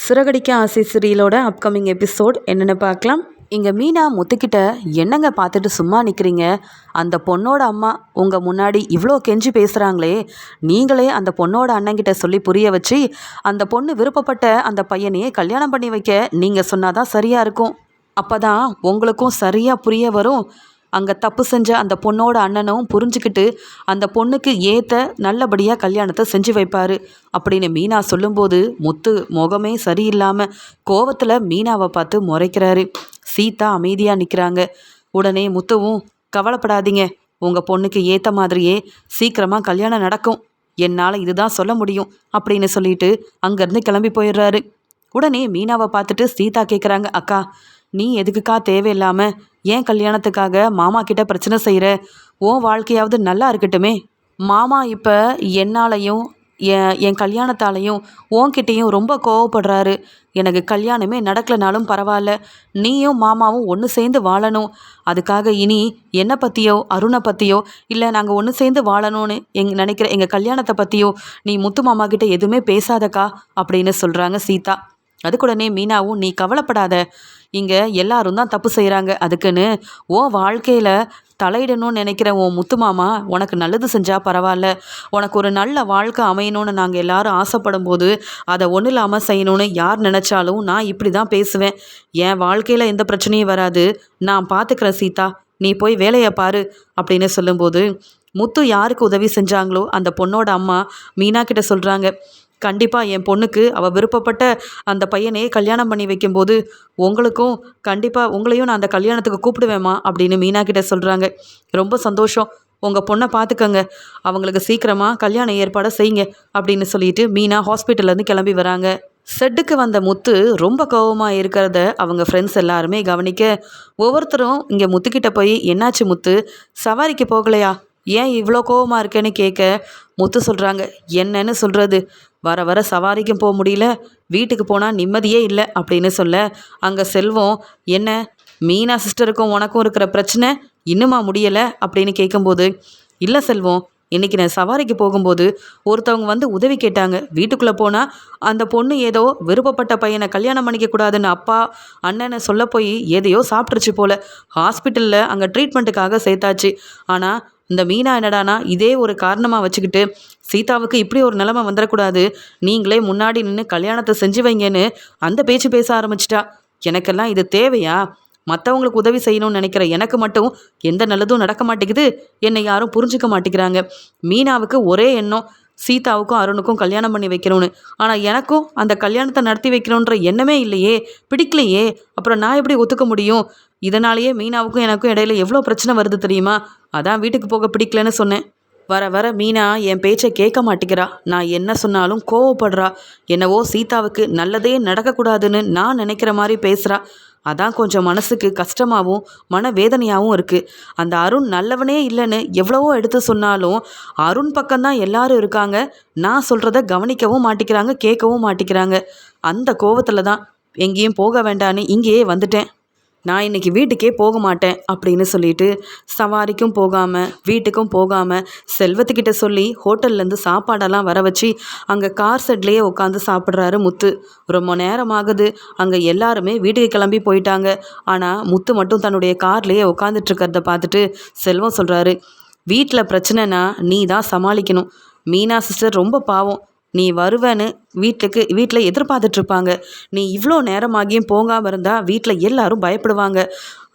சிறகடிக்க ஆசை சீரியலோட upcoming episode என்னென்னு பார்க்கலாம். இங்கே மீனா முத்துக்கிட்ட என்னங்க பார்த்துட்டு சும்மா நிற்கிறீங்க? அந்த பொண்ணோட அம்மா உங்கள் முன்னாடி இவ்வளோ கெஞ்சி பேசுகிறாங்களே, நீங்களே அந்த பொண்ணோட அண்ணங்கிட்ட சொல்லி புரிய வச்சு அந்த பொண்ணு விருப்பப்பட்ட அந்த பையனையே கல்யாணம் பண்ணி வைக்க நீங்கள் சொன்னாதான் சரியாக இருக்கும். அப்போ தான் உங்களுக்கும் சரியாக புரிய வரும். அங்கே தப்பு செஞ்ச அந்த பொண்ணோட அண்ணனும் புரிஞ்சுக்கிட்டு அந்த பொண்ணுக்கு ஏற்ற நல்லபடியாக கல்யாணத்தை செஞ்சு வைப்பார் அப்படின்னு மீனா சொல்லும்போது முத்து முகமே சரியில்லாமல் கோவத்தில் மீனாவை பார்த்து முறைக்கிறாரு. சீதா அமைதியாக நிற்கிறாங்க. உடனே முத்துவும், கவலைப்படாதீங்க, உங்கள் பொண்ணுக்கு ஏற்ற மாதிரியே சீக்கிரமாக கல்யாணம் நடக்கும், என்னால் இதுதான் சொல்ல முடியும் அப்படின்னு சொல்லிட்டு அங்கேருந்து கிளம்பி போயிடுறாரு. உடனே மீனாவை பார்த்துட்டு சீதா கேட்குறாங்க, அக்கா நீ எதுக்குக்கா தேவையில்லாமல் ஏன் கல்யாணத்துக்காக மாமா கிட்ட பிரச்சனை செய்கிற? உன் வாழ்க்கையாவது நல்லா இருக்கட்டுமே. மாமா இப்போ என்னாலையும் என் கல்யாணத்தாலையும் உன்கிட்டையும் ரொம்ப கோவப்படுறாரு. எனக்கு கல்யாணமே நடக்கலைனாலும் பரவாயில்ல, நீயும் மாமாவும் ஒன்று சேர்ந்து வாழணும். அதுக்காக இனி என்னை பற்றியோ அருணை பற்றியோ இல்லை நாங்கள் ஒன்று சேர்ந்து வாழணும்னு நினைக்கிற எங்கள் கல்யாணத்தை பற்றியோ நீ முத்து மாமா கிட்ட எதுவுமே பேசாதக்கா அப்படின்னு சொல்கிறாங்க சீதா. அதுக்குடனே மீனாவும், நீ கவலைப்படாத, இங்கே எல்லாரும் தான் தப்பு செய்கிறாங்க, அதுக்குன்னு உன் வாழ்க்கையில் தலையிடணும்னு நினைக்கிற உன் முத்து மாமா உனக்கு நல்லது செஞ்சால் பரவாயில்ல. உனக்கு ஒரு நல்ல வாழ்க்கை அமையணும்னு நாங்கள் எல்லாரும் ஆசைப்படும் போது அதை ஒன்றும் இல்லாமல் செய்யணும்னு யார் நினச்சாலும் நான் இப்படி தான் பேசுவேன். என் வாழ்க்கையில் எந்த பிரச்சனையும் வராது, நான் பார்த்துக்கிறேன் சீதா, நீ போய் வேலையை பாரு அப்படின்னு சொல்லும்போது முத்து யாருக்கு உதவி செஞ்சாங்களோ அந்த பொண்ணோட அம்மா மீனா கிட்ட சொல்கிறாங்க, கண்டிப்பாக என் பொண்ணுக்கு அவள் விருப்பப்பட்ட அந்த பையனே கல்யாணம் பண்ணி வைக்கும்போது உங்களுக்கும் கண்டிப்பாக உங்களையும் நான் அந்த கல்யாணத்துக்கு கூப்பிடுவேம்மா அப்படின்னு மீனா கிட்ட சொல்கிறாங்க. ரொம்ப சந்தோஷம், உங்கள் பொண்ணை பார்த்துக்கங்க, அவங்களுக்கு சீக்கிரமாக கல்யாண ஏற்பாடை செய்யுங்க அப்படின்னு சொல்லிட்டு மீனா ஹாஸ்பிட்டல்லேருந்து கிளம்பி வராங்க. செட்டுக்கு வந்த முத்து ரொம்ப கோபமாக இருக்கிறத அவங்க ஃப்ரெண்ட்ஸ் எல்லாருமே கவனிக்க ஒவ்வொருத்தரும் இங்கே முத்துக்கிட்ட போய், என்னாச்சு முத்து, சவாரிக்கு போகலையா, ஏன் இவ்வளோ கோவமாக இருக்கேன்னு கேட்க முத்து சொல்கிறாங்க, என்னன்னு சொல்கிறது, வர வர சவாரிக்கும் போக முடியல, வீட்டுக்கு போனால் நிம்மதியே இல்லை அப்படின்னு சொல்ல அங்கே செல்வம், என்ன மீனா சிஸ்டருக்கும் உனக்கும் இருக்கிற பிரச்சனை இன்னுமா முடியலை அப்படின்னு கேட்கும்போது, இல்லை செல்வம், இன்றைக்கி நான் சவாரிக்கு போகும்போது ஒருத்தவங்க வந்து உதவி கேட்டாங்க, வீட்டுக்குள்ளே போனால் அந்த பொண்ணு ஏதோ விருப்பப்பட்ட பையனை கல்யாணம் பண்ணிக்கக்கூடாதுன்னு அப்பா அண்ணனை சொல்ல போய் எதையோ சாப்பிட்ருச்சு போல், ஹாஸ்பிட்டலில் அங்கே ட்ரீட்மெண்ட்டுக்காக சேர்த்தாச்சு. ஆனால் இந்த மீனா என்னடானா இதே ஒரு காரணமாக வச்சுக்கிட்டு சீதாவுக்கு இப்படி ஒரு நிலைமை வந்துடக்கூடாது, நீங்களே முன்னாடி நின்று கல்யாணத்தை செஞ்சு வைங்கன்னு அந்த பேச்சு பேச ஆரம்பிச்சிட்டா. எனக்கெல்லாம் இது தேவையா? மற்றவங்களுக்கு உதவி செய்யணும்னு நினைக்கிற எனக்கு மட்டும் எந்த நல்லதும் நடக்க மாட்டேங்குது, என்னை யாரும் புரிஞ்சிக்க மாட்டேங்கிறாங்க. மீனாவுக்கு ஒரே எண்ணம், சீதாவுக்கும் அருணுக்கும் கல்யாணம் பண்ணி வைக்கணும்னு, ஆனால் எனக்கும் அந்த கல்யாணத்தை நடத்தி வைக்கணுன்ற எண்ணமே இல்லையே, பிடிக்கலையே, அப்புறம் நான் எப்படி ஒத்துக்க முடியும்? இதனாலேயே மீனாவுக்கும் எனக்கும் இடையில எவ்வளோ பிரச்சனை வருது தெரியுமா? அதான் வீட்டுக்கு போக பிடிக்கலன்னு சொன்னேன். வர வர மீனா என் பேச்சை கேட்க மாட்டேங்கிறா, நான் என்ன சொன்னாலும் கோவப்படுறா, என்னவோ சீதாவுக்கு நல்லதே நடக்கக்கூடாதுன்னு நான் நினைக்கிற மாதிரி பேசுகிறா. அதான் கொஞ்சம் மனசுக்கு கஷ்டமாகவும் மனவேதனையாகவும் இருக்குது. அந்த அருண் நல்லவனே இல்லைன்னு எவ்வளவோ எடுத்து சொன்னாலும் அருண் பக்கம்தான் எல்லாரும் இருக்காங்க, நான் சொல்கிறத கவனிக்கவும் மாட்டேங்கிறாங்க, கேட்கவும் மாட்டேங்கிறாங்க. அந்த கோவத்தில் தான் எங்கேயும் போக வேண்டான்னு இங்கேயே வந்துட்டேன். நான் இன்றைக்கி வீட்டுக்கே போக மாட்டேன் அப்படின்னு சொல்லிட்டு சவாரிக்கும் போகாமல் வீட்டுக்கும் போகாமல் செல்வத்துக்கிட்ட சொல்லி ஹோட்டல்லேருந்து சாப்பாடெல்லாம் வர வச்சு அங்கே கார் செட்லேயே உட்காந்து சாப்பிட்றாரு முத்து. ரொம்ப நேரம் ஆகுது, அங்கே எல்லாருமே வீட்டுக்கு கிளம்பி போயிட்டாங்க. ஆனால் முத்து மட்டும் தன்னுடைய கார்லேயே உட்காந்துட்ருக்கிறத பார்த்துட்டு செல்வம் சொல்கிறாரு, வீட்டில் பிரச்சனைனா நீ தான் சமாளிக்கணும், மீனா சிஸ்டர் ரொம்ப பாவம், நீ வருவேன்னு வீட்டில் எதிர்பார்த்துட்ருப்பாங்க, நீ இவ்வளோ நேரமாகியும் போகாமல் இருந்தால் வீட்டில் எல்லாரும் பயப்படுவாங்க.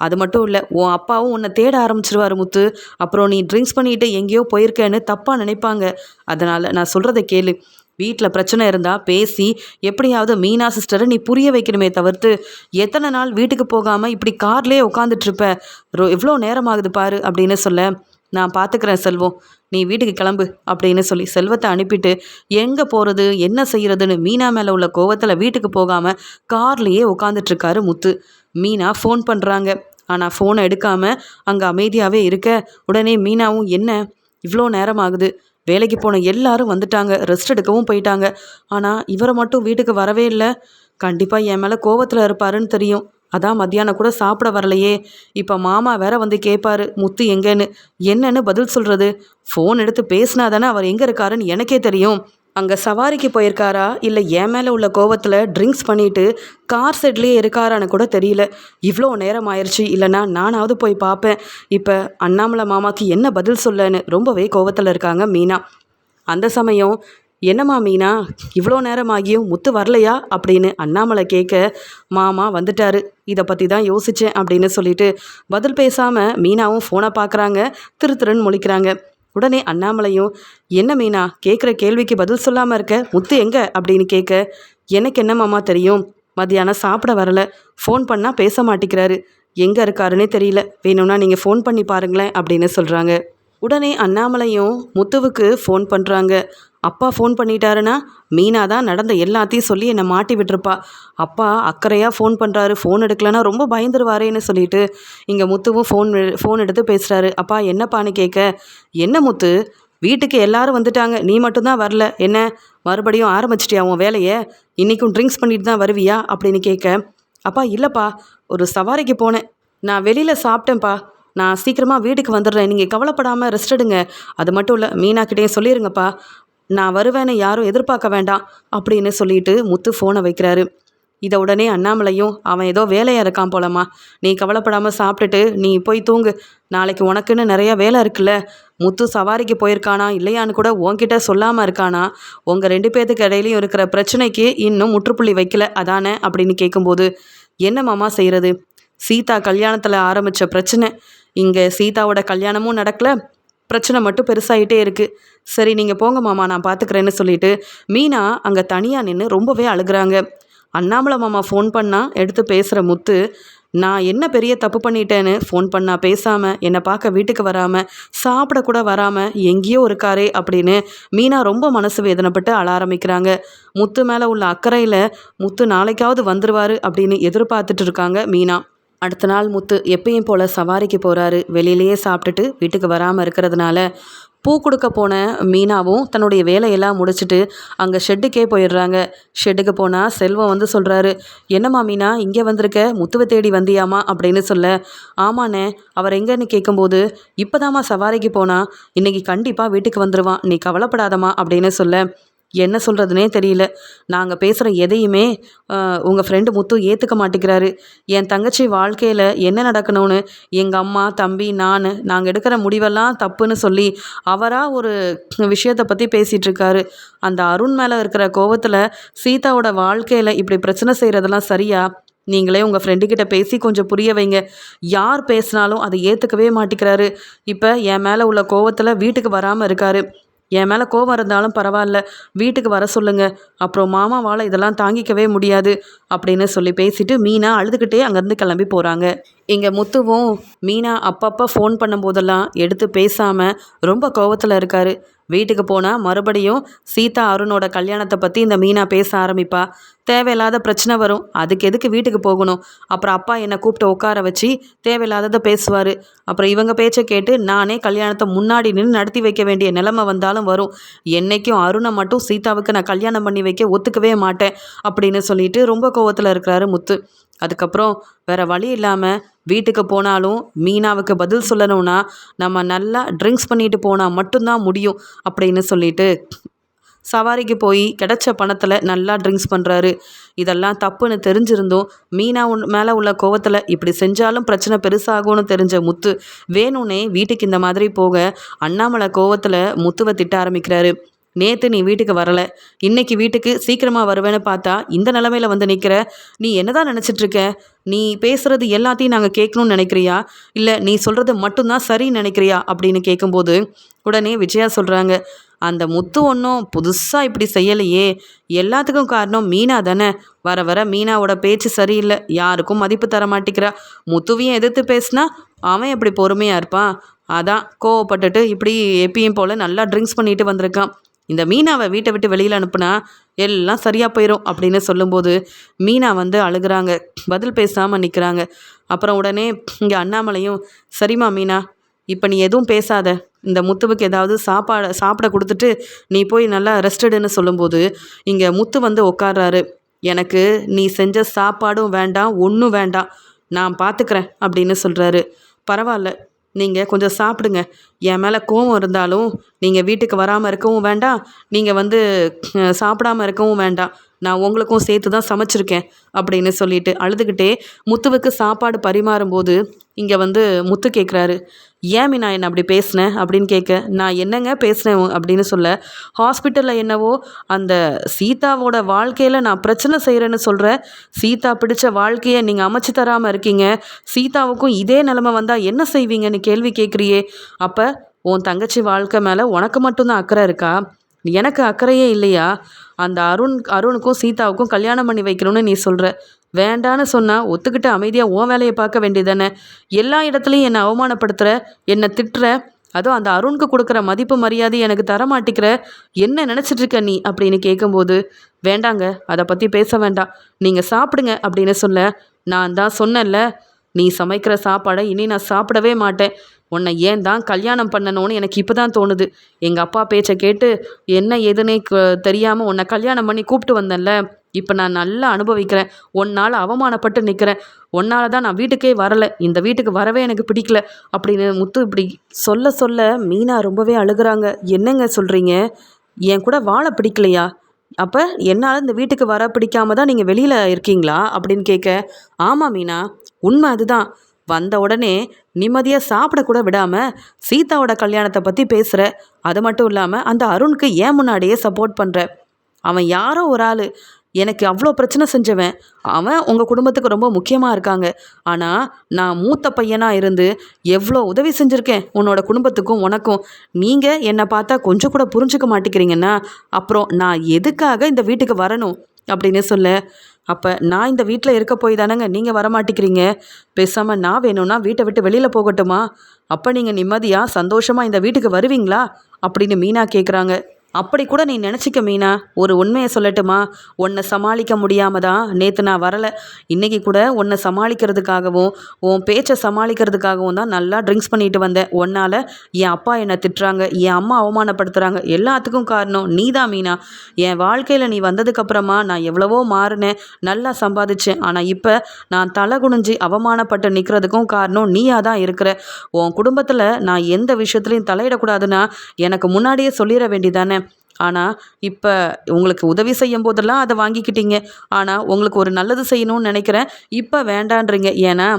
அது மட்டும் இல்லை, உன் அப்பாவும் உன்னை தேட ஆரம்பிச்சிருவார் முத்து, அப்புறம் நீ ட்ரிங்க்ஸ் பண்ணிட்டு எங்கேயோ போயிருக்கேன்னு தப்பாக நினைப்பாங்க. அதனால் நான் சொல்கிறத கேளு, வீட்டில் பிரச்சனை இருந்தால் பேசி எப்படியாவது மீனா சிஸ்டரை நீ புரிய வைக்கணுமே தவிர்த்து எத்தனை நாள் வீட்டுக்கு போகாமல் இப்படி கார்லேயே உட்காந்துட்ருப்ப, எவ்வளோ நேரம் ஆகுது பாரு அப்படின்னு சொல்ல, நான் பார்த்துக்கிறேன் செல்வம், நீ வீட்டுக்கு கிளம்பு அப்படின்னு சொல்லி செல்வத்தை அனுப்பிட்டு எங்கே போகிறது என்ன செய்கிறதுன்னு மீனா மேலே உள்ள கோவத்தில் வீட்டுக்கு போகாமல் கார்லேயே உட்காந்துட்ருக்காரு முத்து. மீனா ஃபோன் பண்ணுறாங்க, ஆனால் ஃபோனை எடுக்காமல் அங்கே அமைதியாகவே இருக்க உடனே மீனாவும், என்ன இவ்வளோ நேரம் ஆகுது, வேலைக்கு போன எல்லாரும் வந்துட்டாங்க, ரெஸ்ட் எடுக்கவும் போயிட்டாங்க, ஆனால் இவரை மட்டும் வீட்டுக்கு வரவே இல்லை, கண்டிப்பாக என் மேலே கோவத்தில் இருப்பாருன்னு தெரியும், அதான் மத்தியானம் கூட சாப்பிட வரலையே, இப்போ மாமா வேற வந்து கேட்பாரு முத்து எங்கேன்னு, என்னன்னு பதில் சொல்கிறது, ஃபோன் எடுத்து பேசினா தானே அவர் எங்கே இருக்காருன்னு எனக்கே தெரியும் அங்கே சவாரிக்கு போயிருக்காரா இல்லை என் மேலே உள்ள கோவத்தில் ட்ரிங்க்ஸ் பண்ணிட்டு கார் செட்லேயே இருக்காரான்னு கூட தெரியல. இவ்வளோ நேரம் ஆயிடுச்சு, இல்லைனா நானாவது போய் பார்ப்பேன். இப்போ அண்ணாமலை மாமாக்கு என்ன பதில் சொல்லன்னு ரொம்பவே கோவத்தில் இருக்காங்க மீனா. அந்த சமயம், என்னம்மா மீனா, இவ்வளோ நேரம் ஆகியும் முத்து வரலையா அப்படின்னு அண்ணாமலை கேட்க, மாமா வந்துட்டாரு, இதை பற்றி தான் யோசித்தேன் அப்படின்னு சொல்லிட்டு பதில் பேசாமல் மீனாவும் ஃபோனை பார்க்குறாங்க, திருன்னு முழிக்கிறாங்க. உடனே அண்ணாமலையும், என்ன மீனா, கேட்குற கேள்விக்கு பதில் சொல்லாமல் இருக்க, முத்து எங்கே அப்படின்னு கேட்க, எனக்கு என்ன மாமா தெரியும், மத்தியானம் சாப்பிட வரல, ஃபோன் பண்ணால் பேச மாட்டேங்கிறாரு, எங்கே இருக்காருன்னே தெரியல, வேணும்னா நீங்கள் ஃபோன் பண்ணி பாருங்களேன் அப்படின்னு சொல்கிறாங்க. உடனே அண்ணாமலையும் முத்துவுக்கு ஃபோன் பண்ணுறாங்க. அப்பா ஃபோன் பண்ணிட்டாருன்னா மீனா தான் நடந்த எல்லாத்தையும் சொல்லி என்னை மாட்டி விட்டுருப்பா. அப்பா அக்கறையாக ஃபோன் பண்ணுறாரு, ஃபோன் எடுக்கலன்னா ரொம்ப பயந்துருவாரேன்னு சொல்லிட்டு இங்கே முத்துவும் ஃபோன் எடுத்து பேசுகிறாரு. அப்பா என்னப்பான்னு கேட்க, என்ன முத்து, வீட்டுக்கு எல்லாரும் வந்துட்டாங்க, நீ மட்டும்தான் வரல, என்ன மறுபடியும் ஆரம்பிச்சிட்டியா உன் வேலையை, இன்றைக்கும் ட்ரிங்க்ஸ் பண்ணிட்டு தான் வருவியா அப்படின்னு கேட்க, அப்பா இல்லைப்பா, ஒரு சவாரிக்கு போனேன், நான் வெளியில் சாப்பிட்டேன்ப்பா, நான் சீக்கிரமாக வீட்டுக்கு வந்துடுறேன், நீங்கள் கவலைப்படாமல் ரெஸ்ட் எடுங்க, அது மட்டும் இல்லை மீனாக்கிட்டே சொல்லிடுங்கப்பா, நான் வருவேன்னு யாரும் எதிர்பார்க்க வேண்டாம் அப்படின்னு சொல்லிட்டு முத்து ஃபோனை வைக்கிறாரு. இதை உடனே அண்ணாமலையும், அவன் ஏதோ வேலையாக இருக்கான் போலம்மா, நீ கவலைப்படாமல் சாப்பிட்டுட்டு நீ போய் தூங்கு, நாளைக்கு உனக்குன்னு நிறையா வேலை இருக்குல்ல, முத்து சவாரிக்கு போயிருக்கானா இல்லையான்னு கூட உன்கிட்ட சொல்லாமல் இருக்கானா, உங்கள் 2 பேர்த்துக்கு இடையிலையும் இருக்கிற பிரச்சனைக்கு இன்னும் முற்றுப்புள்ளி வைக்கல அதானே அப்படின்னு கேட்கும்போது, என்ன மாமா செய்கிறது, சீதா கல்யாணத்தில் ஆரம்பித்த பிரச்சனை, இங்கே சீதாவோட கல்யாணமும் நடக்கலை, பிரச்சனை மட்டும் பெருசாகிட்டே இருக்குது, சரி நீங்கள் போங்க மாமா, நான் பார்த்துக்கிறேன்னு சொல்லிட்டு மீனா அங்கே தனியாக நின்று ரொம்பவே அழுகிறாங்க. அண்ணாமலை மாமா ஃபோன் பண்ணால் எடுத்து பேசுகிற முத்து, நான் என்ன பெரிய தப்பு பண்ணிட்டேன்னு ஃபோன் பண்ணால் பேசாமல், என்னை பார்க்க வீட்டுக்கு வராமல், சாப்பிடக்கூட வராமல் எங்கேயோ இருக்காரே அப்படின்னு மீனா ரொம்ப மனசு வேதனைப்பட்டு அழ ஆரம்பிக்கிறாங்க. முத்து மேலே உள்ள அக்கறையில் முத்து நாளைக்காவது வந்துடுவார் அப்படின்னு எதிர்பார்த்துட்டு இருக்காங்க மீனா. அடுத்த நாள் முத்து எப்பயும் போல் சவாரிக்கு போகிறாரு. வெளியிலேயே சாப்பிட்டுட்டு வீட்டுக்கு வராமல் இருக்கிறதுனால பூ கொடுக்க போன மீனாவும் தன்னுடைய வேலையெல்லாம் முடிச்சுட்டு அங்கே ஷெட்டுக்கே போயிடுறாங்க. ஷெட்டுக்கு போனால் செல்வம் வந்து சொல்கிறாரு, என்னம்மா மீனா இங்கே வந்திருக்க, முத்துவை தேடி வந்தியாமா அப்படின்னு சொல்ல, ஆமாண்ணே, அவர் எங்கன்னு கேட்கும்போது, இப்போதாம்மா சவாரிக்கு போனால், இன்றைக்கி கண்டிப்பாக வீட்டுக்கு வந்துடுவான், நீ கவலைப்படாதம்மா அப்படின்னு சொல்ல, என்ன சொல்கிறதுனே தெரியல, நாங்கள் பேசுகிற எதையுமே உங்கள் ஃப்ரெண்டு முத்து ஏற்றுக்க மாட்டேங்கிறாரு, என் தங்கச்சி வாழ்க்கையில் என்ன நடக்கணும்னு எங்கள் அம்மா தம்பி நாங்கள் எடுக்கிற முடிவெல்லாம் தப்புன்னு சொல்லி அவராக ஒரு விஷயத்தை பற்றி பேசிகிட்டு இருக்காரு. அந்த அருண் மேலே இருக்கிற கோவத்தில் சீதாவோட வாழ்க்கையில் இப்படி பிரச்சனை செய்கிறதெல்லாம் சரியா, நீங்களே உங்கள் ஃப்ரெண்டுக்கிட்ட பேசி கொஞ்சம் புரிய வைங்க, யார் பேசினாலும் அதை ஏற்றுக்கவே மாட்டேங்கிறாரு, இப்போ என் மேலே உள்ள கோவத்தில் வீட்டுக்கு வராமல் இருக்காரு, என் மேலே கோவம் இருந்தாலும் பரவாயில்ல, வீட்டுக்கு வர சொல்லுங்க, அப்புறம் மாமாவால் இதெல்லாம் தாங்கிக்கவே முடியாது அப்படின்னு சொல்லி பேசிட்டு மீனா அழுதுகிட்டே அங்கேருந்து கிளம்பி போகிறாங்க. இங்கே முத்துவும் மீனா அப்பப்போ ஃபோன் பண்ணும்போதெல்லாம் எடுத்து பேசாமல் ரொம்ப கோவத்தில் இருக்கார். வீட்டுக்கு போனால் மறுபடியும் சீதா அருணோட கல்யாணத்தை பற்றி இந்த மீனா பேச ஆரம்பிப்பா. தேவையில்லாத பிரச்சனை வரும், அதுக்கு எதுக்கு வீட்டுக்கு போகணும், அப்புறம் அப்பா என்னை கூப்பிட்டு உட்கார வச்சு தேவையில்லாததை பேசுவார், அப்புறம் இவங்க பேச்சை கேட்டு நானே கல்யாணத்தை முன்னாடி நின்று நடத்தி வைக்க வேண்டிய நிலைமை வந்தாலும் வரும், என்றைக்கும் அருணை மட்டும் சீதாவுக்கு நான் கல்யாணம் பண்ணி வைக்க ஒத்துக்கவே மாட்டேன் அப்படின்னு சொல்லிட்டு ரொம்ப கோவத்தில் இருக்கிறாரு முத்து. அதுக்கப்புறம் வேறு வழி இல்லாமல் வீட்டுக்கு போனாலும் மீனாவுக்கு பதில் சொல்லணும்னா நம்ம நல்லா ட்ரிங்க்ஸ் பண்ணிட்டு போனால் மட்டும்தான் முடியும் அப்படின்னு சொல்லிட்டு சவாரிக்கு போய் கிடைச்ச பணத்தில் நல்லா ட்ரிங்க்ஸ் பண்ணுறாரு. இதெல்லாம் தப்புன்னு தெரிஞ்சிருந்தோம் மீனா மேலே உள்ள கோவத்தில் இப்படி செஞ்சாலும் பிரச்சனை பெருசாகும்னு தெரிஞ்ச முத்து வேணும்னே வீட்டுக்கு இந்த மாதிரி போக அண்ணாமலை கோவத்தில் முத்துவை திட்ட ஆரம்பிக்கிறாரு. நேற்று நீ வீட்டுக்கு வரலை, இன்னைக்கு வீட்டுக்கு சீக்கிரமாக வருவேன்னு பார்த்தா இந்த நிலமையில வந்து நிற்கிற, நீ என்னதான் நினச்சிட்ருக்க, நீ பேசுகிறது எல்லாத்தையும் நாங்கள் கேட்கணும்னு நினைக்கிறியா, இல்லை நீ சொல்கிறது மட்டும்தான் சரின்னு நினைக்கிறியா அப்படின்னு கேட்கும்போது உடனே விஜயா சொல்கிறாங்க, அந்த முத்து ஒன்றும் புதுசாக இப்படி செய்யலையே, எல்லாத்துக்கும் காரணம் மீனா தானே, வர வர மீனாவோட பேச்சு சரியில்லை, யாருக்கும் மதிப்பு தர மாட்டேங்கிறா, முத்துவையும் எதிர்த்து பேசினா அவன் எப்படி பொறுமையாக இருப்பான், அதான் கோவப்பட்டுட்டு இப்படி எப்பயும் போல் நல்லா ட்ரிங்க்ஸ் பண்ணிட்டு வந்திருக்கான், இந்த மீனாவை வீட்டை விட்டு வெளியில் அனுப்புனா எல்லாம் சரியாக போயிடும் அப்படின்னு சொல்லும்போது மீனா வந்து அழுகிறாங்க, பதில் பேசாமல் நிற்கிறாங்க. அப்புறம் உடனே இங்கே அண்ணாமலையும், சரிம்மா மீனா, இப்போ நீ எதுவும் பேசாத, இந்த முத்துவுக்கு ஏதாவது சாப்பிட கொடுத்துட்டு நீ போய் நல்லா ரெஸ்டடுன்னு சொல்லும்போது இங்கே முத்து வந்து உட்கார்றாரு. எனக்கு நீ செஞ்ச சாப்பாடும் வேண்டாம், ஒன்றும் வேண்டாம், நான் பார்த்துக்கிறேன் அப்படின்னு சொல்கிறாரு. பரவாயில்ல, நீங்கள் கொஞ்சம் சாப்பிடுங்க. என் மேலே கோவம் இருந்தாலும் நீங்கள் வீட்டுக்கு வராமல் இருக்கவும் வேண்டாம், நீங்கள் வந்து சாப்பிடாம இருக்கவும் வேண்டாம். நான் உங்களுக்கும் சேர்த்து தான் சமைச்சிருக்கேன் அப்படின்னு சொல்லிட்டு அழுதுகிட்டே முத்துவுக்கு சாப்பாடு பரிமாறும்போது இங்கே வந்து முத்து கேட்குறாரு, ஏன் மீனா என்ன அப்படி பேசினேன் அப்படின்னு கேட்க, நான் என்னங்க பேசினேன் அப்படின்னு சொல்ல, ஹாஸ்பிட்டலில் என்னவோ அந்த சீதாவோட வாழ்க்கையில் நான் பிரச்சனை செய்கிறேன்னு சொல்கிறேன். சீதா பிடிச்ச வாழ்க்கையை நீங்கள் அமைச்சு தராமல் இருக்கீங்க. சீதாவுக்கும் இதே நிலமை வந்தால் என்ன செய்வீங்கன்னு கேள்வி கேட்குறியே. அப்போ உன் தங்கச்சி வாழ்க்கை மேலே உனக்கு மட்டும்தான் அக்கறை இருக்கா? எனக்கு அக்கறையே இல்லையா? அந்த அருணுக்கும் சீதாவுக்கும் கல்யாணம் பண்ணி வைக்கணும்னு நீ சொல்கிற. வேண்டான்னு சொன்னால் ஒத்துக்கிட்டு அமைதியாக உன் வேலையை பார்க்க வேண்டியதானே. எல்லா இடத்துலையும் என்னை அவமானப்படுத்துகிற, என்னை திட்டுற, அதுவும் அந்த அருணுக்கு கொடுக்குற மதிப்பு மரியாதை எனக்கு தர மாட்டிக்கிற. என்ன நினச்சிட்டு இருக்க நீ அப்படின்னு கேட்கும்போது, வேண்டாங்க அதை பற்றி பேச வேண்டாம், நீங்கள் சாப்பிடுங்க அப்படின்னு சொல்ல, நான் தான் சொன்னேன்ல, நீ சமைக்கிற சாப்பாடை இனி நான் சாப்பிடவே மாட்டேன். உன்னை ஏன் தான் கல்யாணம் பண்ணணும்னு எனக்கு இப்போ தான் தோணுது. எங்கள் அப்பா பேச்சை கேட்டு என்ன ஏதுன்னே தெரியாமல் உன்னை கல்யாணம் பண்ணி கூப்பிட்டு வந்தேன்ல, இப்போ நான் நல்லா அனுபவிக்கிறேன். உன்னால் அவமானப்பட்டு நிற்கிறேன். உன்னால தான் நான் வீட்டுக்கே வரலை, இந்த வீட்டுக்கு வரவே எனக்கு பிடிக்கல அப்படின்னு முத்து இப்படி சொல்ல சொல்ல மீனா ரொம்பவே அழுகுறாங்க. என்னங்க சொல்கிறீங்க? என் கூட வாழ பிடிக்கலையா? அப்போ என்னால் இந்த வீட்டுக்கு வர பிடிக்காம தான் நீங்கள் வெளியில் இருக்கீங்களா அப்படின்னு கேட்க, ஆமாம் மீனா, உண்மை அதுதான். வந்த உடனே நிம்மதியாக சாப்பிடக்கூட விடாமல் சீதாவோட கல்யாணத்தை பற்றி பேசுகிற. அது மட்டும் இல்லாமல் அந்த அருணுக்கு ஏன் முன்னாடியே சப்போர்ட் பண்ணுற. அவன் யாரோ ஒரு ஆள், எனக்கு அவ்வளோ பிரச்சனை செஞ்சவன். அவன் உங்கள் குடும்பத்துக்கு ரொம்ப முக்கியமாக இருக்காங்க. ஆனால் நான் மூத்த பையனாக இருந்து எவ்வளோ உதவி செஞ்சுருக்கேன் உன்னோட குடும்பத்துக்கும் உனக்கும். நீங்கள் என்னை பார்த்தா கொஞ்சம் கூட புரிஞ்சுக்க மாட்டேங்கிறீங்கன்னா அப்புறம் நான் எதுக்காக இந்த வீட்டுக்கு வரணும் அப்படின்னு சொல்ல, அப்போ நான் இந்த வீட்டில் இருக்க போய் தானேங்க நீங்கள் வரமாட்டேங்கிறீங்க. பேசாமல் நான் வேணும்னா வீட்டை விட்டு வெளியில் போகட்டுமா? அப்போ நீங்கள் நிம்மதியாக சந்தோஷமாக இந்த வீட்டுக்கு வருவீங்களா அப்படின்னு மீனா கேட்குறாங்க. அப்படி கூட நீ நினச்சிக்க மீனா, ஒரு உண்மையை சொல்லட்டுமா? உன்னை சமாளிக்க முடியாமல் தான் நேற்று நான் வரலை. இன்றைக்கி கூட உன்னை சமாளிக்கிறதுக்காகவும் உன் பேச்சை சமாளிக்கிறதுக்காகவும் தான் நல்லா ட்ரிங்க்ஸ் பண்ணிட்டு வந்தேன். உன்னால் என் அப்பா என்னை திட்டுறாங்க, என் அம்மா அவமானப்படுத்துகிறாங்க. எல்லாத்துக்கும் காரணம் நீ தான் மீனா. என் வாழ்க்கையில் நீ வந்ததுக்கப்புறமா நான் எவ்வளவோ மாறினேன், நல்லா சம்பாதிச்சேன். ஆனால் இப்போ நான் தலை குனிஞ்சு அவமானப்பட்டு நிற்கிறதுக்கும் காரணம் நீயாக தான் இருக்கிற. உன் குடும்பத்தில் நான் எந்த விஷயத்துலையும் தலையிடக்கூடாதுன்னா எனக்கு முன்னாடியே சொல்லிட வேண்டியதானே. ஆனால் இப்போ உங்களுக்கு உதவி செய்யும் போதெல்லாம் அதை வாங்கிக்கிட்டீங்க. ஆனால் உங்களுக்கு ஒரு நல்லது செய்யணும்னு நினைக்கிறேன், இப்போ வேண்டான்றீங்க. ஏன்னா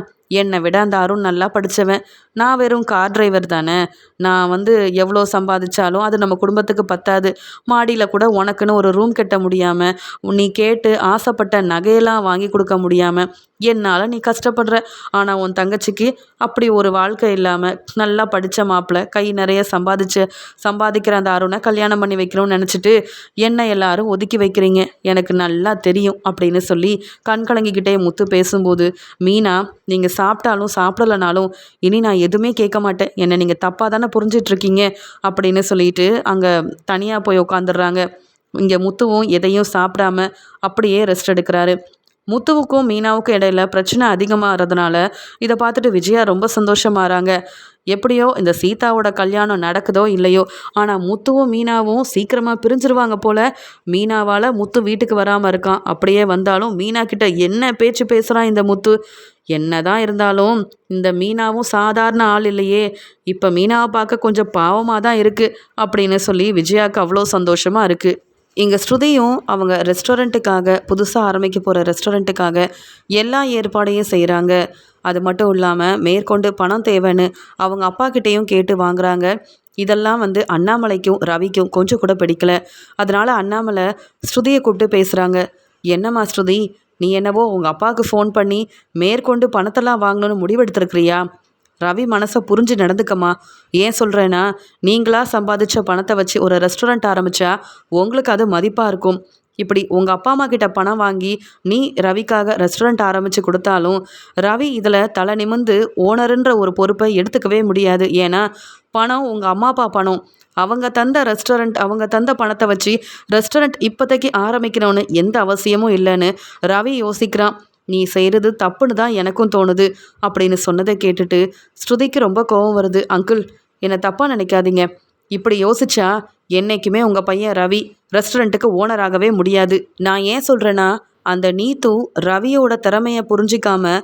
என்னை விட அந்த அருண் நல்லா படித்தவன், நான் வெறும் கார் டிரைவர் தானே. நான் வந்து எவ்வளோ சம்பாதிச்சாலும் அது நம்ம குடும்பத்துக்கு பத்தாது. மாடியில் கூட உனக்குன்னு ஒரு ரூம் கட்ட முடியாமல், நீ கேட்டு ஆசைப்பட்ட நகையெல்லாம் வாங்கி கொடுக்க முடியாமல் என்னால் நீ கஷ்டப்படுற. ஆனால் உன் தங்கச்சிக்கு அப்படி ஒரு வாழ்க்கை இல்லாமல் நல்லா படித்த மாப்பிள்ளை, கை நிறைய சம்பாதிக்கிற அந்த அருணை கல்யாணம் பண்ணி வைக்கணும்னு நினச்சிட்டு என்னை எல்லாரும் ஒதுக்கி வைக்கிறீங்க, எனக்கு நல்லா தெரியும் அப்படின்னு சொல்லி கண் கலங்கிக்கிட்டே முத்து பேசும்போது, மீனா நீங்கள் சாப்பிட்டாலும் சாப்பிடலனாலும் இனி நான் எதுவுமே கேட்க மாட்டேன், என்னை நீங்கள் தப்பாக தானே புரிஞ்சிட்ருக்கீங்க அப்படின்னு சொல்லிட்டு அங்கே தனியாக போய் உட்காந்துடுறாங்க. இங்கே முத்துவும் எதையும் சாப்பிடாம அப்படியே ரெஸ்ட் எடுக்கிறாரு. முத்துவுக்கும் மீனாவுக்கும் இடையில பிரச்சனை அதிகமாகிறதுனால இதை பார்த்துட்டு விஜயா ரொம்ப சந்தோஷமாகறாங்க. எப்படியோ இந்த சீதாவோட கல்யாணம் நடக்குதோ இல்லையோ, ஆனால் முத்துவும் மீனாவும் சீக்கிரமாக பிரிஞ்சிருவாங்க போல். மீனாவால் முத்து வீட்டுக்கு வராமல் இருக்கான். அப்படியே வந்தாலும் மீனா கிட்ட என்ன பேச்சு பேசுகிறான் இந்த முத்து. என்ன தான் இருந்தாலும் இந்த மீனாவும் சாதாரண ஆள் இல்லையே, இப்போ மீனாவை பார்க்க கொஞ்சம் பாவமாக தான் இருக்குது அப்படின்னு சொல்லி விஜயாவுக்கு அவ்வளோ சந்தோஷமாக இருக்குது. இங்கே ஸ்ருதியும் அவங்க ரெஸ்டாரண்ட்டுக்காக, புதுசாக ஆரம்பிக்க போகிற ரெஸ்டாரண்ட்டுக்காக எல்லா ஏற்பாடையும் செய்கிறாங்க. அது மட்டும் இல்லாமல் மேற்கொண்டு பணம் தேவைன்னு அவங்க அப்பாக்கிட்டேயும் கேட்டு வாங்குறாங்க. இதெல்லாம் வந்து அண்ணாமலைக்கும் ரவிக்கும் கொஞ்சம் கூட பிடிக்கல. அதனால் அண்ணாமலை ஸ்ருதியை கூப்பிட்டு பேசுகிறாங்க. என்னம்மா ஸ்ருதி, நீ என்னவோ உங்கள் அப்பாவுக்கு ஃபோன் பண்ணி மேற்கொண்டு பணத்தெல்லாம் வாங்கணும்னு முடிவெடுத்துருக்கிறியா? ரவி மனசை புரிஞ்சு நடந்துக்கம்மா. ஏன் சொல்கிறேன்னா, நீங்களா சம்பாதிச்ச பணத்தை வச்சு ஒரு ரெஸ்டாரண்ட் ஆரம்பித்தா உங்களுக்கு அது மதிப்பாக இருக்கும். இப்படி உங்கள் அப்பா அம்மா கிட்ட பணம் வாங்கி நீ ரவிக்காக ரெஸ்டாரண்ட் ஆரம்பித்து கொடுத்தாலும் ரவி இதில் தலை நிமிர்ந்து ஓனருன்ற ஒரு பொறுப்பை எடுத்துக்கவே முடியாது. ஏன்னா பணம் உங்கள் அம்மா அப்பா பணம். அவங்க தந்த பணத்தை வச்சு ரெஸ்டாரண்ட் இப்போதைக்கு ஆரம்பிக்கணும்னு எந்த அவசியமும் இல்லைன்னு ரவி யோசிக்கிறான். நீ செய்கிறது தப்புன்னு தான் எனக்கும் தோணுது அப்படின்னு சொன்னதை கேட்டுட்டு ஸ்ருதிக்கு ரொம்ப கோபம் வருது. அங்கிள், என்னை தப்பாக நினைக்காதீங்க. இப்படி யோசிச்சா என்றைக்குமே உங்கள் பையன் ரவி ரெஸ்டாரண்ட்டுக்கு ஓனராகவே முடியாது. நான் ஏன் சொல்கிறேன்னா, அந்த நீத்து ரவியோட திறமையை புரிஞ்சிக்காம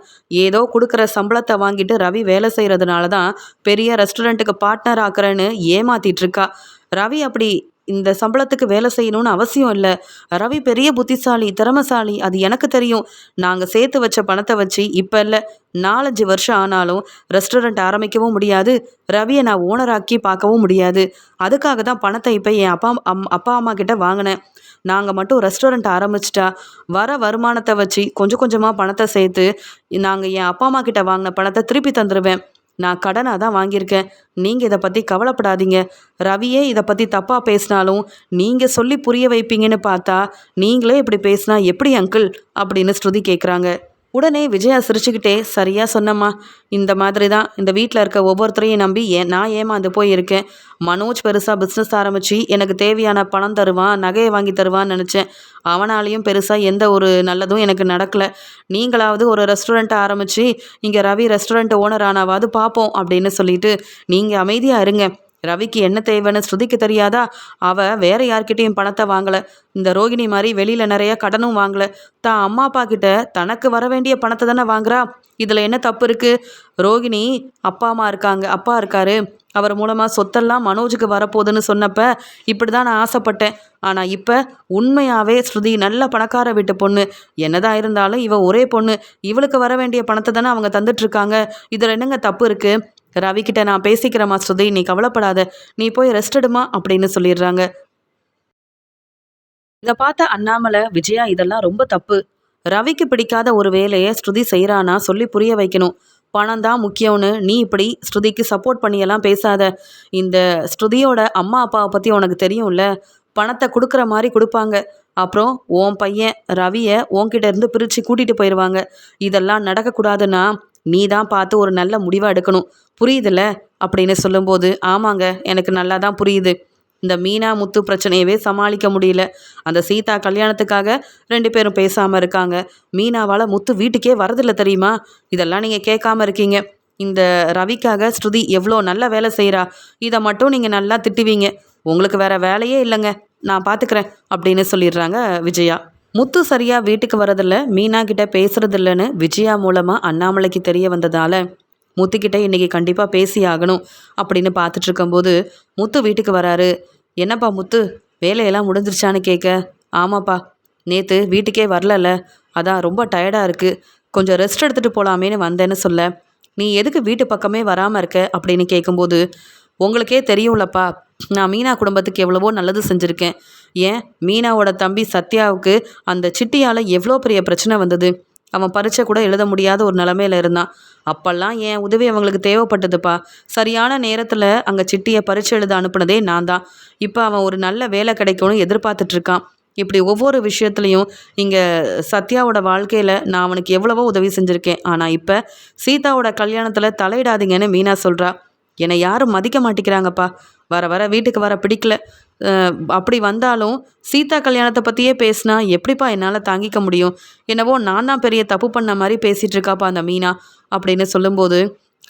ஏதோ கொடுக்குற சம்பளத்தை வாங்கிட்டு ரவி வேலை செய்கிறதுனால தான் பெரிய ரெஸ்டாரண்ட்டுக்கு பார்ட்னர் ஆக்குறேன்னு ஏமாத்திட்டு இருக்கா. ரவி அப்படி இந்த சம்பளத்துக்கு வேலை செய்யணும்னு அவசியம் இல்லை. ரவி பெரிய புத்திசாலி, திறமைசாலி, அது எனக்கு தெரியும். நாங்கள் சேர்த்து வச்ச பணத்தை வச்சு இப்போ இல்லை, 4-5 வருஷம் ஆனாலும் ரெஸ்டாரண்ட் ஆரம்பிக்கவும் முடியாது, ரவியை நான் ஓனராக்கி பார்க்கவும் முடியாது. அதுக்காக தான் பணத்தை இப்போ என் அப்பா அம்மா கிட்ட வாங்கினேன். நாங்கள் மட்டும் ரெஸ்டாரண்ட் ஆரம்பிச்சிட்டா வர வருமானத்தை வச்சு கொஞ்சம் கொஞ்சமாக பணத்தை சேர்த்து நாங்கள் என் அப்பா அம்மா கிட்ட வாங்கின பணத்தை திருப்பி தந்துடுவேன். நான் கடனாக தான் வாங்கியிருக்கேன். நீங்கள் இதை பற்றி கவலைப்படாதீங்க. ரவியே இதை பற்றி தப்பாக பேசினாலும் நீங்கள் சொல்லி புரிய வைப்பீங்கன்னு பார்த்தா நீங்களே இப்படி பேசினா எப்படி அங்கிள் அப்படின்னு ஸ்ருதி கேட்குறாங்க. உடனே விஜயா சிரிச்சுக்கிட்டே, சரியாக சொன்னம்மா. இந்த மாதிரி தான் இந்த வீட்டில் இருக்க ஒவ்வொருத்தரையும் நம்பி நான் ஏமாந்து போயிருக்கேன். மனோஜ் பெருசாக பிஸ்னஸ் ஆரம்பித்து எனக்கு தேவையான பணம் தருவான், நகையை வாங்கி தருவான்னு நினச்சேன். அவனாலையும் பெருசாக எந்த ஒரு நல்லதும் எனக்கு நடக்கலை. நீங்களாவது ஒரு ரெஸ்டாரண்ட் ஆரம்பித்து இங்கே ரவி ரெஸ்டாரண்ட் ஓனர் ஆனாவாது பார்ப்போம் அப்படின்னு சொல்லிட்டு நீங்கள் அமைதியாக இருங்க. ரவிக்கு என்ன தேவைன்னு ஸ்ருதிக்கு தெரியாதா? அவள் வேற யார்கிட்டையும் பணத்தை வாங்கலை. இந்த ரோகிணி மாதிரி வெளியில் நிறைய கடனும் வாங்கலை. தான் அம்மா அப்பா கிட்ட தனக்கு வர வேண்டிய பணத்தை தானே வாங்குறா. இதில் என்ன தப்பு இருக்குது? ரோகிணி அப்பா இருக்காரு, அவர் மூலமாக சொத்தெல்லாம் மனோஜுக்கு வரப்போகுதுன்னு சொன்னப்ப இப்படி தான் நான் ஆசைப்பட்டேன். ஆனால் இப்போ உண்மையாகவே ஸ்ருதி நல்ல பணக்கார வீட்டு பொண்ணு. என்னதான் இருந்தாலும் இவ ஒரே பொண்ணு. இவளுக்கு வர வேண்டிய பணத்தை தானே அவங்க தந்துட்டுருக்காங்க. இதில் என்னங்க தப்பு இருக்குது? ரவிக்கிட்ட நான் பேசிக்கிறேம்மா ஸ்ருதி, நீ கவலைப்படாத, நீ போய் ரெஸ்ட் எடுமா அப்படின்னு சொல்லிடுறாங்க. இதை பார்த்த அண்ணாமலை, விஜயா இதெல்லாம் ரொம்ப தப்பு. ரவிக்கு பிடிக்காத ஒரு வேலையை ஸ்ருதி செய்கிறானா சொல்லி புரிய வைக்கணும். பணம் தான் முக்கியம்னு நீ இப்படி ஸ்ருதிக்கு சப்போர்ட் பண்ணியெல்லாம் பேசாத. இந்த ஸ்ருதியோட அம்மா அப்பாவை பற்றி உனக்கு தெரியும்ல, பணத்தை கொடுக்குற மாதிரி கொடுப்பாங்க. அப்புறம் உன் பையன் ரவியை உன்கிட்ட இருந்து பிரித்து கூட்டிகிட்டு போயிடுவாங்க. இதெல்லாம் நடக்கக்கூடாதுன்னா நீ தான் பார்த்து ஒரு நல்ல முடிவாக எடுக்கணும். புரியுதுல்ல அப்படின்னு சொல்லும்போது, ஆமாங்க எனக்கு நல்லா தான் புரியுது. இந்த மீனா முத்து பிரச்சனையவே சமாளிக்க முடியல. அந்த சீதா கல்யாணத்துக்காக 2 பேரும் பேசாமல் இருக்காங்க. மீனாவால் முத்து வீட்டுக்கே வரதில்லை தெரியுமா? இதெல்லாம் நீங்கள் கேட்காம இருக்கீங்க. இந்த ரவிக்காக ஸ்ருதி எவ்வளோ நல்ல வேலை செய்கிறா, இதை மட்டும் நீங்கள் நல்லா திட்டுவீங்க. உங்களுக்கு வேற வேலையே இல்லைங்க, நான் பார்த்துக்கிறேன் அப்படின்னு சொல்லிடுறாங்க விஜயா. முத்து சரியாக வீட்டுக்கு வரதில்லை, மீனா கிட்ட பேசுறதில்லைன்னு விஜயா மூலமாக அண்ணாமலைக்கு தெரிய வந்ததால் முத்துக்கிட்ட இன்றைக்கி கண்டிப்பாக பேசி ஆகணும் அப்படின்னு பார்த்துட்டு இருக்கும்போது முத்து வீட்டுக்கு வராரு. என்னப்பா முத்து, வேலையெல்லாம் முடிஞ்சிருச்சான்னு கேட்க, ஆமாப்பா நேற்று வீட்டுக்கே வரலல்ல, அதான் ரொம்ப டயர்டாக இருக்குது, கொஞ்சம் ரெஸ்ட் எடுத்துகிட்டு போகலாமேன்னு வந்தேன்னு சொல்ல, நீ எதுக்கு வீட்டு பக்கமே வராமல் இருக்க அப்படின்னு கேட்கும்போது, உங்களுக்கே தெரியும்லப்பா, நான் மீனா குடும்பத்துக்கு எவ்வளவோ நல்லது செஞ்சுருக்கேன். ஏன் மீனாவோட தம்பி சத்யாவுக்கு அந்த சிட்டியால் எவ்வளோ பெரிய பிரச்சனை வந்தது. அவன் பரீட்சை கூட எழுத முடியாத ஒரு நிலமையில இருந்தான். அப்போல்லாம் என் உதவி அவங்களுக்கு தேவைப்பட்டதுப்பா. சரியான நேரத்தில் அங்கே சிட்டியை பரீட்சை எழுத அனுப்புனதே நான் தான். இப்போ அவன் ஒரு நல்ல வேலை கிடைக்கும்னு எதிர்பார்த்துட்ருக்கான். இப்படி ஒவ்வொரு விஷயத்துலையும் இங்கே சத்யாவோட வாழ்க்கையில் நான் அவனுக்கு எவ்வளவோ உதவி செஞ்சுருக்கேன். ஆனால் இப்போ சீதாவோட கல்யாணத்தில் தலையிடாதீங்கன்னு மீனா சொல்கிறா. என்னை யாரும் மதிக்க மாட்டேங்கிறாங்கப்பா. வர வர வீட்டுக்கு வர பிடிக்கல. அப்படி வந்தாலும் சீதா கல்யாணத்தை பற்றியே பேசினா எப்படிப்பா என்னால் தாங்கிக்க முடியும்? என்னவோ நான் தான் பெரிய தப்பு பண்ண மாதிரி பேசிகிட்டு இருக்காப்பா அந்த மீனா அப்படின்னு சொல்லும்போது,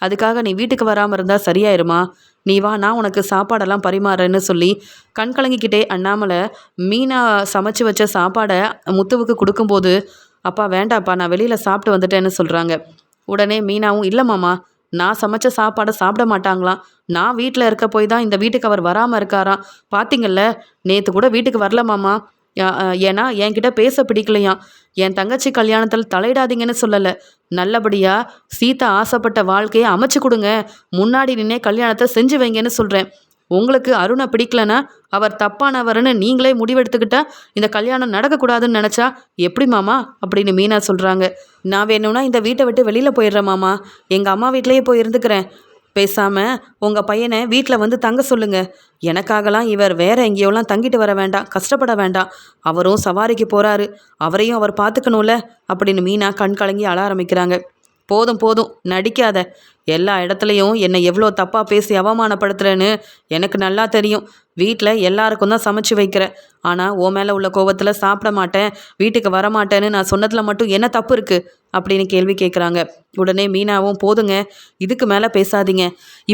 அதுக்காக நீ வீட்டுக்கு வராமல் இருந்தால் சரியாயிருமா? நீ வா, நான் உனக்கு சாப்பாடெல்லாம் பரிமாறேன்னு சொல்லி கண் கலங்கிக்கிட்டே அண்ணாமலை மீனா சமைச்சு வச்ச சாப்பாடை முத்துவுக்கு கொடுக்கும்போது, அப்பா வேண்டாப்பா, நான் வெளியில் சாப்பிட்டு வந்துட்டேன்னு சொல்கிறாங்க. உடனே மீனாவும், இல்லை மாமா, நான் சமைச்ச சாப்பாடை சாப்பிட மாட்டாங்களாம். நான் வீட்டில் இருக்க போய் தான் இந்த வீட்டுக்கு அவர் வராமல் இருக்காராம். பார்த்தீங்கல்ல, நேற்று கூட வீட்டுக்கு வரல மாமா. ஏன்னா என்கிட்ட பேச பிடிக்கலையாம். என் தங்கச்சி கல்யாணத்தில் தலையிடாதீங்கன்னு சொல்லலை, நல்லபடியாக சீதா ஆசைப்பட்ட வாழ்க்கையை அமைச்சு கொடுங்க, முன்னாடி நின்னே கல்யாணத்தை செஞ்சு வைங்கன்னு சொல்கிறேன். உங்களுக்கு அருணை பிடிக்கலன்னா அவர் தப்பானவர்னு நீங்களே முடிவெடுத்துக்கிட்டா இந்த கல்யாணம் நடக்கக்கூடாதுன்னு நினச்சா எப்படி மாமா அப்படின்னு மீனா சொல்கிறாங்க. நான் வேணும்னா இந்த வீட்டை விட்டு வெளியில் போயிடுறேன் மாமா, எங்கள் அம்மா வீட்டிலையே போய் இருந்துக்கிறேன். பேசாமல் உங்கள் பையனை வீட்டில் வந்து தங்க சொல்லுங்கள். எனக்காகலாம் இவர் வேற எங்கேயோலாம் தங்கிட்டு வர வேண்டாம், கஷ்டப்பட வேண்டாம். அவரும் சவாரிக்கு போகிறாரு, அவரையும் அவர் பார்த்துக்கணும்ல அப்படின்னு மீனா கண் கலங்கி அழ ஆரம்பிக்கிறாங்க. போதும் போதும் நடிக்காத. எல்லா இடத்துலையும் என்னை எவ்வளோ தப்பாக பேசி அவமானப்படுத்துகிறேன்னு எனக்கு நல்லா தெரியும். வீட்டில் எல்லாருக்கும் தான் சமைச்சு வைக்கிறேன். ஆனால் உன் மேலே உள்ள கோபத்தில் சாப்பிட மாட்டேன், வீட்டுக்கு வரமாட்டேன்னு நான் சொன்னதில் மட்டும் என்ன தப்பு இருக்குது அப்படின்னு கேள்வி கேட்குறாங்க. உடனே மீனாவும், போதுங்க, இதுக்கு மேலே பேசாதீங்க.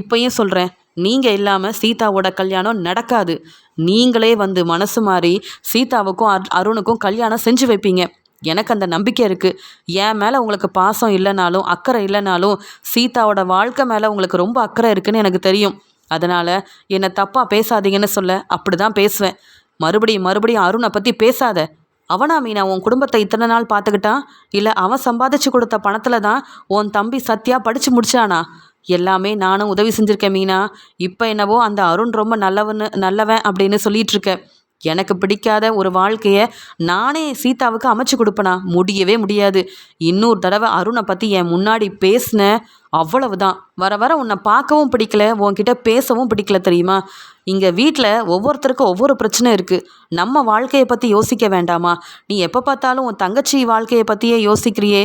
இப்பயும் சொல்கிறேன், நீங்கள் இல்லாமல் சீதாவோட கல்யாணம் நடக்காது. நீங்களே வந்து மனசு மாறி சீதாவுக்கும் அருணுக்கும் கல்யாணம் செஞ்சு வைப்பீங்க. எனக்கு அந்த நம்பிக்கை இருக்குது. என் மேலே உங்களுக்கு பாசம் இல்லைனாலும் அக்கறை இல்லைனாலும் சீதாவோட வாழ்க்கை மேலே உங்களுக்கு ரொம்ப அக்கறை இருக்குன்னு எனக்கு தெரியும். அதனால் என்னை தப்பாக பேசாதீங்கன்னு சொல்ல அப்படி தான் பேசுவேன். மறுபடியும் மறுபடியும் அருணை பற்றி பேசாத. அவனா மீனா உன் குடும்பத்தை இத்தனை நாள் பார்த்துக்கிட்டான்? இல்லை அவன் சம்பாதிச்சு கொடுத்த பணத்தில் தான் உன் தம்பி சத்யா படித்து முடிச்சானா? எல்லாமே நானும் உதவி செஞ்சுருக்கேன் மீனா. இப்போ என்னவோ அந்த அருண் ரொம்ப நல்லவன் அப்படின்னு சொல்லிட்டு இருக்க. எனக்கு பிடிக்காத ஒரு வாழ்க்கையை நானே சீதாவுக்கு அமைச்சு கொடுப்பேனா? முடியவே முடியாது. இன்னொரு தடவை அருணை பற்றி என் முன்னாடி பேசின அவ்வளவுதான். வர வர உன்னை பார்க்கவும் பிடிக்கல, உன்கிட்ட பேசவும் பிடிக்கல தெரியுமா? இங்கே வீட்டில் ஒவ்வொருத்தருக்கும் ஒவ்வொரு பிரச்சனை இருக்குது. நம்ம வாழ்க்கையை பற்றி யோசிக்க வேண்டாமா? நீ எப்போ பார்த்தாலும் உன் தங்கச்சி வாழ்க்கையை பற்றியே யோசிக்கிறியே.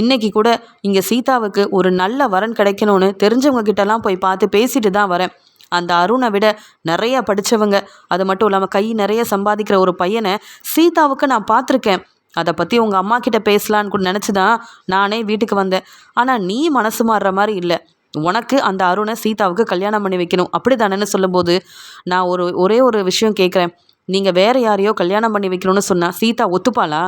இன்னைக்கு கூட இங்கே சீதாவுக்கு ஒரு நல்ல வரன் கிடைக்கணும்னு தெரிஞ்சவங்க கிட்டலாம் போய் பார்த்து பேசிட்டு தான் வரேன். அந்த அருணை விட நிறைய படித்தவங்க, அது மட்டும் இல்லாமல் கை நிறைய சம்பாதிக்கிற ஒரு பையனை சீதாவுக்கு நான் பார்த்துருக்கேன். அதை பற்றி உங்கள் அம்மா கிட்ட பேசலான்னு கூட நினச்சி தான் நானே வீட்டுக்கு வந்தேன். ஆனால் நீ மனசு மாறுற மாதிரி இல்லை. உனக்கு அந்த அருணை சீதாவுக்கு கல்யாணம் பண்ணி வைக்கணும் அப்படி தானேன்னு சொல்லும்போது நான் ஒரே ஒரு விஷயம் கேட்குறேன். நீங்கள் வேறு யாரையோ கல்யாணம் பண்ணி வைக்கணும்னு சொன்னால் சீதா ஒத்துப்பாளா?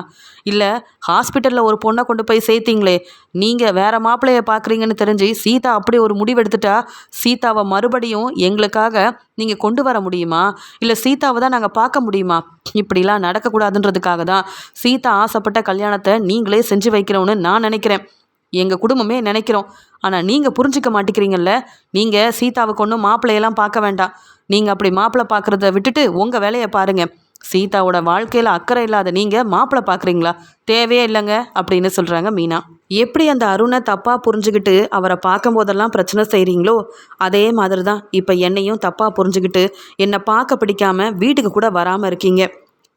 இல்லை ஹாஸ்பிட்டலில் ஒரு பொண்ணை கொண்டு போய் சேர்த்திங்களே, நீங்கள் வேறு மாப்பிள்ளையை பார்க்குறீங்கன்னு தெரிஞ்சு சீதா அப்படி ஒரு முடிவெடுத்துட்டா சீதாவை மறுபடியும் எங்களுக்காக நீங்கள் கொண்டு வர முடியுமா? இல்லை சீதாவை தான் நாங்கள் பார்க்க முடியுமா? இப்படிலாம் நடக்கக்கூடாதுன்றதுக்காக தான் சீதா ஆசைப்பட்ட கல்யாணத்தை நீங்களே செஞ்சு வைக்கணும்னு நான் நினைக்கிறேன். எங்கள் குடும்பமே நினைக்கிறோம். ஆனால் நீங்கள் புரிஞ்சிக்க மாட்டேங்கிறீங்கல்ல. நீங்கள் சீதாவுக்கு ஒன்றும் மாப்பிள்ளையெல்லாம் பார்க்க வேண்டாம். நீங்கள் அப்படி மாப்பிள்ளை பார்க்குறத விட்டுட்டு உங்கள் வேலையை பாருங்கள். சீதாவோட வாழ்க்கையில் அக்கறை இல்லாத நீங்கள் மாப்பிள்ளை பார்க்குறீங்களா? தேவையே இல்லைங்க அப்படின்னு சொல்கிறாங்க மீனா. எப்படி அந்த அருணை தப்பாக புரிஞ்சுக்கிட்டு அவரை பார்க்கும்போதெல்லாம் பிரச்சனை செய்கிறீங்களோ அதே மாதிரி தான் இப்போ என்னையும் தப்பாக புரிஞ்சுக்கிட்டு என்னை பார்க்க பிடிக்காம வீட்டுக்கு கூட வராமல் இருக்கீங்க.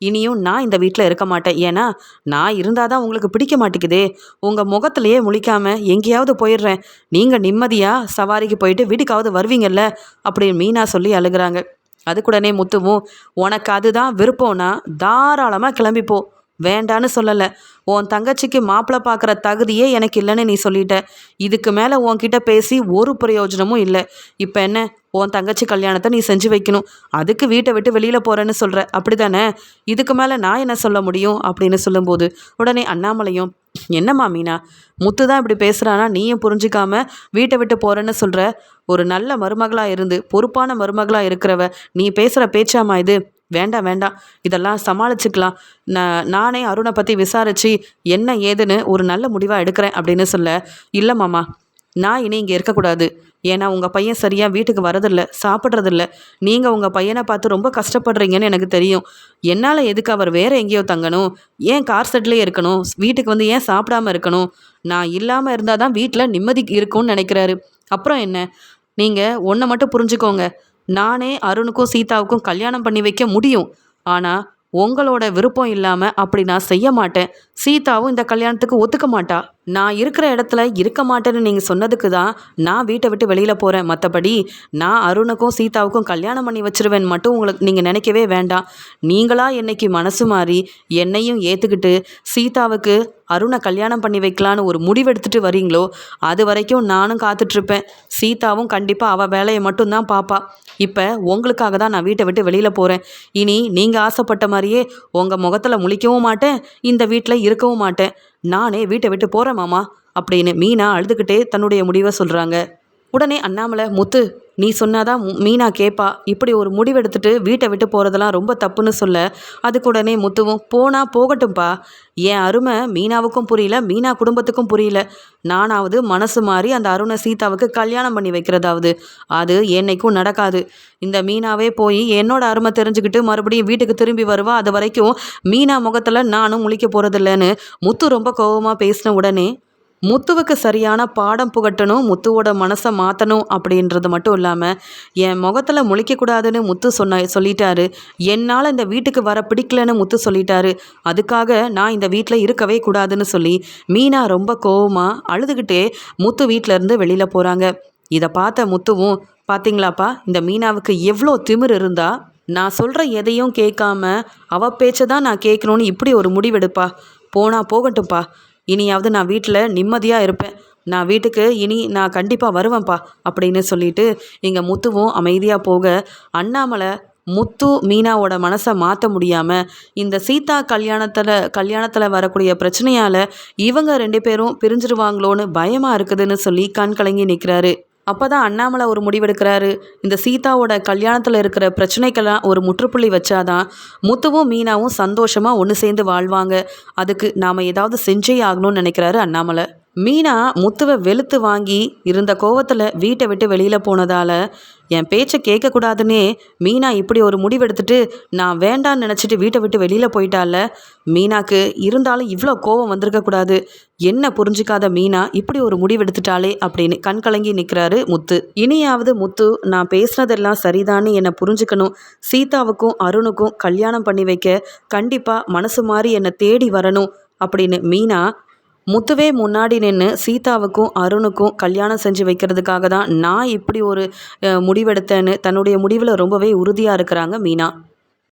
இனியும் நான் இந்த வீட்டில் இருக்க மாட்டேன். ஏன்னா நான் இருந்தால் தான் உங்களுக்கு பிடிக்க மாட்டேங்குதே. உங்கள் முகத்திலேயே முழிக்காமல் எங்கேயாவது போயிடுறேன். நீங்கள் நிம்மதியாக சவாரிக்கு போயிட்டு வீட்டுக்காவது வருவீங்கல்ல அப்படின்னு மீனா சொல்லி அழுகிறாங்க. அதுக்குடனே முத்துவும், உனக்கு அதுதான் விருப்பம்னா தாராளமாக கிளம்பிப்போ, வேண்டான்னு சொல்லலை. உன் தங்கச்சிக்கு மாப்பிள்ளை பார்க்குற தகுதியே எனக்கு இல்லைன்னு நீ சொல்லிட்ட. இதுக்கு மேலே உன்கிட்ட பேசி ஒரு பிரயோஜனமும் இல்லை. இப்போ என்ன, உன் தங்கச்சி கல்யாணத்தை நீ செஞ்சு வைக்கணும். அதுக்கு வீட்டை விட்டு வெளியில் போகிறேன்னு சொல்கிற, அப்படி தானே? இதுக்கு மேலே நான் என்ன சொல்ல முடியும் அப்படின்னு சொல்லும்போது உடனே அண்ணாமலையும், என்னம்மா மீனா, முத்து தான் இப்படி பேசுகிறானா நீயும் புரிஞ்சிக்காம வீட்டை விட்டு போகிறேன்னு சொல்கிற? ஒரு நல்ல மருமகளாக இருந்து பொறுப்பான மருமகளாக இருக்கிறவ நீ பேசுகிற பேச்சாமா இது? வேண்டாம் வேண்டாம், இதெல்லாம் சமாளிச்சுக்கலாம். நானே அருணை பற்றி விசாரித்து என்ன ஏதுன்னு ஒரு நல்ல முடிவாக எடுக்கிறேன் அப்படின்னு சொல்ல, இல்லை மாமா, நான் இனி இங்கே இருக்கக்கூடாது. ஏன்னா உங்கள் பையன் சரியாக வீட்டுக்கு வரதில்ல, சாப்பிட்றதில்ல. நீங்கள் உங்கள் பையனை பார்த்து ரொம்ப கஷ்டப்படுறீங்கன்னு எனக்கு தெரியும். என்னால் எதுக்கு அவர் வேறு எங்கேயோ தங்கணும்? ஏன் கார் செட்லேயே இருக்கணும்? வீட்டுக்கு வந்து ஏன் சாப்பிடாமல் இருக்கணும்? நான் இல்லாமல் இருந்தால் தான் வீட்டில் நிம்மதி இருக்கும்னு நினைக்கிறாரு. அப்புறம் என்ன, நீங்கள் ஒன்றை மட்டும் புரிஞ்சுக்கோங்க. நானே அருணுக்கும் சீதாவுக்கும் கல்யாணம் பண்ணி வைக்க முடியும். ஆனால் உங்களோட விருப்பம் இல்லாமல் அப்படி நான் செய்ய மாட்டேன். சீதாவும் இந்த கல்யாணத்துக்கு ஒத்துக்க மாட்டா. நான் இருக்கிற இடத்துல இருக்க மாட்டேன்னு நீங்கள் சொன்னதுக்கு தான் நான் வீட்டை விட்டு வெளியில் போகிறேன். மற்றபடி நான் அருணுக்கும் சீதாவுக்கும் கல்யாணம் பண்ணி வச்சிருவேன் மட்டும் உங்களுக்கு நீங்கள் நினைக்கவே வேண்டாம். நீங்களா என்னைக்கு மனசு மாறி என்னையும் ஏற்றுக்கிட்டு சீதாவுக்கு அருணை கல்யாணம் பண்ணி வைக்கலான்னு ஒரு முடிவெடுத்துட்டு வரீங்களோ அது வரைக்கும் நானும் காத்துட்ருப்பேன். சீதாவும் கண்டிப்பாக அவள் வேலையை மட்டும்தான் பாப்பா. இப்போ உங்களுக்காக தான் நான் வீட்டை விட்டு வெளியில் போகிறேன். இனி நீங்கள் ஆசைப்பட்ட மாதிரியே உங்கள் முகத்தில் முழிக்கவும் மாட்டேன், இந்த வீட்டில் இருக்கவும் மாட்டேன். நானே வீட்டை விட்டு போகிறேன் மாமா அப்படின்னு மீனா அழுதுகிட்டே தன்னுடைய முடிவை சொல்கிறாங்க. உடனே அண்ணாமலை, முத்து, நீ சொன்னாதான் மீனா கேட்பா. இப்படி ஒரு முடிவெடுத்துட்டு வீட்டை விட்டு போகிறதெல்லாம் ரொம்ப தப்புன்னு சொல்ல, அதுக்கு உடனே முத்துவும், போனால் போகட்டும்பா. என் அருமை மீனாவுக்கும் புரியல, மீனா குடும்பத்துக்கும் புரியல. நானாவது மனசு மாறி அந்த அருணை சீதாவுக்கு கல்யாணம் பண்ணி வைக்கிறதாவது அது என்னைக்கும் நடக்காது. இந்த மீனாவே போய் என்னோட அருமை தெரிஞ்சுக்கிட்டு மறுபடியும் வீட்டுக்கு திரும்பி வருவா. அது வரைக்கும் மீனா முகத்தில் நானும் முழிக்க போகிறதில்லன்னு முத்து ரொம்ப கோபமாக பேசின உடனே முத்துவுக்கு சரியான பாடம் புகட்டணும், முத்துவோட மனசை மாற்றணும் அப்படின்றது மட்டும் இல்லாமல் என் முகத்தில் முழிக்கக்கூடாதுன்னு முத்து சொல்லிட்டாரு. என்னால் இந்த வீட்டுக்கு வர பிடிக்கலன்னு முத்து சொல்லிட்டாரு. அதுக்காக நான் இந்த வீட்டில் இருக்கவே கூடாதுன்னு சொல்லி மீனா ரொம்ப கோவமாக அழுதுகிட்டே முத்து வீட்டிலேருந்து வெளியில் போகிறாங்க. இதை பார்த்த முத்துவும், பார்த்தீங்களாப்பா இந்த மீனாவுக்கு எவ்வளோ திமிர் இருந்தா நான் சொல்கிற எதையும் கேட்காம அவள் பேச்சை தான் நான் கேட்கணுன்னு இப்படி ஒரு முடிவெடுப்பா. போனால் போகட்டும்ப்பா, இனியாவது நான் வீட்டில் நிம்மதியாக இருப்பேன். நான் வீட்டுக்கு இனி நான் கண்டிப்பாக வருவேன்ப்பா அப்படின்னு சொல்லிட்டு இங்கே முத்துவும் அமைதியாக போக அண்ணாமலை முத்து மீனாவோட மனசை மாற்ற முடியாமல் இந்த சீதா கல்யாணத்தில் வரக்கூடிய பிரச்சனையால் இவங்க 2 பேரும் பிரிஞ்சிருவாங்களோன்னு பயமாக இருக்குதுன்னு சொல்லி கண் கலங்கி நிற்கிறாரு. அப்போ தான் அண்ணாமலை ஒரு முடிவெடுக்கிறாரு. இந்த சீதாவோட கல்யாணத்தில் இருக்கிற பிரச்சனைக்கெல்லாம் ஒரு முற்றுப்புள்ளி வச்சாதான் முத்துவும் மீனாவும் சந்தோஷமாக ஒன்று சேர்ந்து வாழ்வாங்க. அதுக்கு நாம் ஏதாவது செஞ்சே ஆகணும்னு நினைக்கிறாரு அண்ணாமலை. மீனா முத்துவை வெளுத்து வாங்கி இருந்த கோவத்தில் வீட்டை விட்டு வெளியில் போனதால் என் பேச்சை கேட்கக்கூடாதுன்னே மீனா இப்படி ஒரு முடிவெடுத்துட்டு நான் வேண்டான்னு நினச்சிட்டு வீட்டை விட்டு வெளியில் போயிட்டால. மீனாக்கு இருந்தாலும் இவ்வளோ கோவம் வந்திருக்கக்கூடாது. என்ன புரிஞ்சிக்காத மீனா இப்படி ஒரு முடிவெடுத்துட்டாலே அப்படின்னு கண் கலங்கி நிற்கிறாரு முத்து. இனியாவது முத்து நான் பேசுனதெல்லாம் சரிதான்னு என்னை புரிஞ்சுக்கணும். சீதாவுக்கும் அருணுக்கும் கல்யாணம் பண்ணி வைக்க கண்டிப்பாக மனசு மாதிரி என்னை தேடி வரணும் அப்படின்னு மீனா முத்துவே முன்னாடி நின்று சீதாவுக்கும் அருணுக்கும் கல்யாணம் செஞ்சு வைக்கிறதுக்காக தான் நான் இப்படி ஒரு முடிவெடுத்தேன்னு தன்னுடைய முடிவில் ரொம்பவே உறுதியாக இருக்கிறாங்க மீனா.